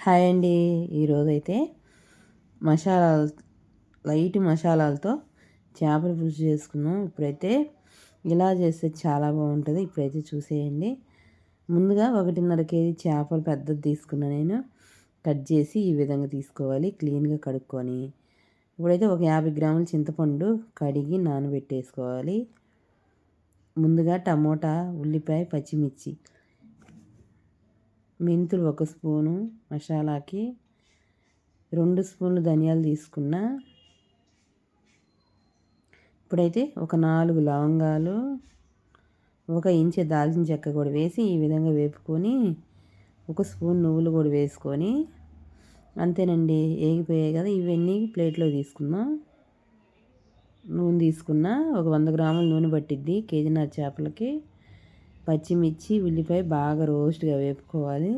Hi అండి. ఈరోజైతే masala light మసాలాలతో చేపల పులుసు చేసుకున్నాం. ఇప్పుడైతే ఇలా చేస్తే చాలా బాగుంటుంది. ఇప్పుడైతే చూసేయండి. ముందుగా 1.5 కేజీ చేపలు పెద్దది తీసుకున్నా నేను. కట్ చేసి ఈ విధంగా తీసుకోవాలి, క్లీన్గా కడుక్కొని. ఇప్పుడైతే ఒక 50 గ్రాముల చింతపండు కడిగి నానబెట్టేసుకోవాలి. ముందుగా టమోటా, ఉల్లిపాయ, పచ్చిమిర్చి, మెంతులు 1 స్పూను, మసాలాకి 2 స్పూన్లు ధనియాలు తీసుకున్నా. ఇప్పుడైతే ఒక 4 లవంగాలు, 1 ఇంచు దాల్చిన చెక్క కూడా వేసి ఈ విధంగా వేపుకొని 1 స్పూన్ నువ్వులు కూడా వేసుకొని అంతేనండి, వేగిపోయాయి కదా. ఇవన్నీ ప్లేట్లో తీసుకుందాం. నూనె తీసుకున్నా. ఒక 100 గ్రాముల నూనె పట్టిద్ది కేజీన్నర చేపలకి. పచ్చిమిర్చి, ఉల్లిపాయ బాగా రోస్ట్గా వేపుకోవాలి.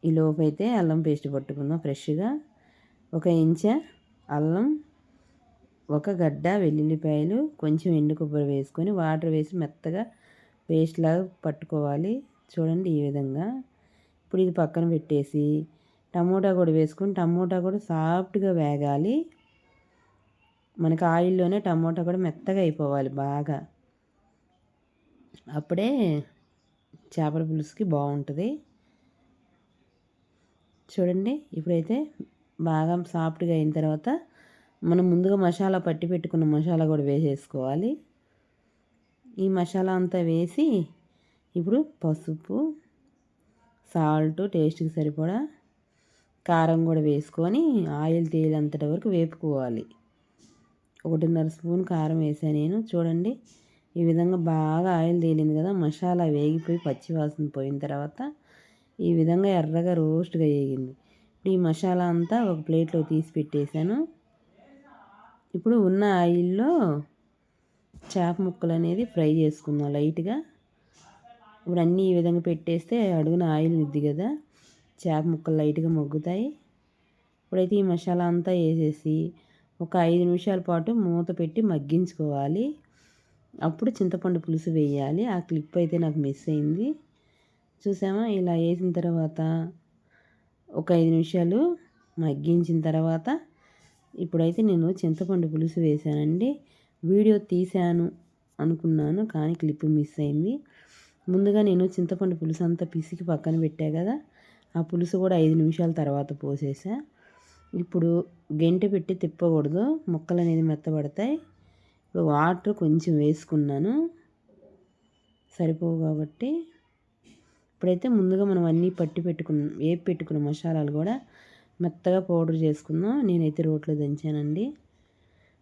ఈ లోపు అయితే అల్లం పేస్ట్ పట్టుకుందాం ఫ్రెష్గా. 1 ఇంచు అల్లం, 1 గడ్డ వెల్లుల్లిపాయలు, కొంచెం ఎండు కొబ్బరి వేసుకొని వాటర్ వేసి మెత్తగా పేస్ట్ లాగా పట్టుకోవాలి. చూడండి ఈ విధంగా. ఇప్పుడు ఇది పక్కన పెట్టేసి టమోటా కూడా వేసుకొని టమోటా కూడా సాఫ్ట్గా వేగాలి. మనకి ఆయిల్లోనే టమోటా కూడా మెత్తగా అయిపోవాలి బాగా. అప్పుడే చేపల పులుసుకి బాగుంటుంది. చూడండి ఇప్పుడైతే బాగా సాఫ్ట్గా అయిన తర్వాత మనం ముందుగా మసాలా పట్టి పెట్టుకున్న మసాలా కూడా వేసేసుకోవాలి. ఈ మసాలా అంతా వేసి ఇప్పుడు పసుపు, సాల్ట్, టేస్ట్కి సరిపడా కారం కూడా వేసుకొని ఆయిల్ తేలేంతటి వరకు వేపుకోవాలి. 1.5 స్పూన్ కారం వేసాను నేను. చూడండి ఈ విధంగా బాగా ఆయిల్ తేలింది కదా. మసాలా వేగిపోయి పచ్చివాసన పోయిన తర్వాత ఈ విధంగా ఎర్రగా రోస్ట్గా వేగింది. ఇప్పుడు ఈ మసాలా అంతా ఒక ప్లేట్లో తీసి పెట్టేశాను. ఇప్పుడు ఉన్న ఆయిల్లో చేప ముక్కలు అనేది ఫ్రై చేసుకుందాం లైట్గా. ఇప్పుడు అన్నీ ఈ విధంగా పెట్టేస్తే అడుగున ఆయిల్ నిద్ది కదా, చేప ముక్కలు లైట్గా మగ్గుతాయి. ఇప్పుడైతే ఈ మసాలా అంతా వేసేసి ఒక 5 నిమిషాల పాటు మూత పెట్టి మగ్గించుకోవాలి. అప్పుడు చింతపండు పులుసు వేయాలి. ఆ క్లిప్ అయితే నాకు మిస్ అయింది. చూసామా, ఇలా వేసిన తర్వాత ఒక 5 నిమిషాలు మగ్గించిన తర్వాత ఇప్పుడైతే నేను చింతపండు పులుసు వేసానండి. వీడియో తీశాను అనుకున్నాను కానీ క్లిప్ మిస్ అయింది. ముందుగా నేను చింతపండు పులుసు అంతా పిసికి పక్కన పెట్టా కదా, ఆ పులుసు కూడా 5 నిమిషాల తర్వాత పోసేసా. ఇప్పుడు గెంటె పెట్టి తిప్పకూడదు, ముక్కలు అనేది మెత్తబడతాయి. ఇప్పుడు వాటర్ కొంచెం వేసుకున్నాను, సరిపోవు కాబట్టి. ఇప్పుడైతే ముందుగా మనం అన్నీ వేపి పెట్టుకున్న మసాలాలు కూడా మెత్తగా పౌడర్ చేసుకుందాం. నేనైతే రోట్లో దంచానండి.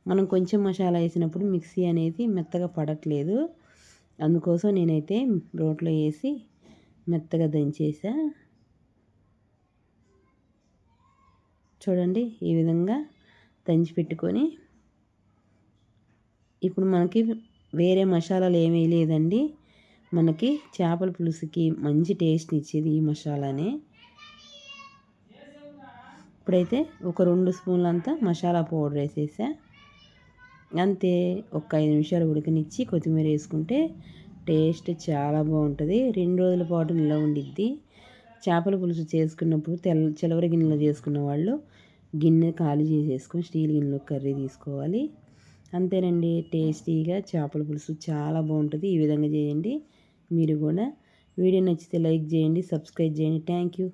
మనం కొంచెం మసాలా వేసినప్పుడు మిక్సీ అనేది మెత్తగా పడట్లేదు, అందుకోసం నేనైతే రోట్లో వేసి మెత్తగా దంచేసా. చూడండి ఈ విధంగా దంచి పెట్టుకొని ఇప్పుడు మనకి వేరే మసాలాలు ఏమీ లేదండి. మనకి చేపల పులుసుకి మంచి టేస్ట్ని ఇచ్చేది ఈ మసాలానే. ఇప్పుడైతే ఒక 2 స్పూన్లంతా మసాలా పౌడర్ వేసేసా. అంతే, ఒక 5 నిమిషాలు ఉడకనిచ్చి కొత్తిమీర వేసుకుంటే టేస్ట్ చాలా బాగుంటుంది. 2 రోజుల పాటు నిల్వ ఉండిద్ది. చేపల పులుసు చేసుకున్నప్పుడు చిలవరి గిన్నెలో చేసుకున్న వాళ్ళు గిన్నె ఖాళీ చేసేసుకొని స్టీల్ గిన్నెలో కర్రీ తీసుకోవాలి. అంతేనండి, టేస్టీగా చేపల పులుసు చాలా బాగుంటుంది. ఈ విధంగా చేయండి మీరు కూడా. వీడియో నచ్చితే లైక్ చేయండి, సబ్స్క్రైబ్ చేయండి. Thank you.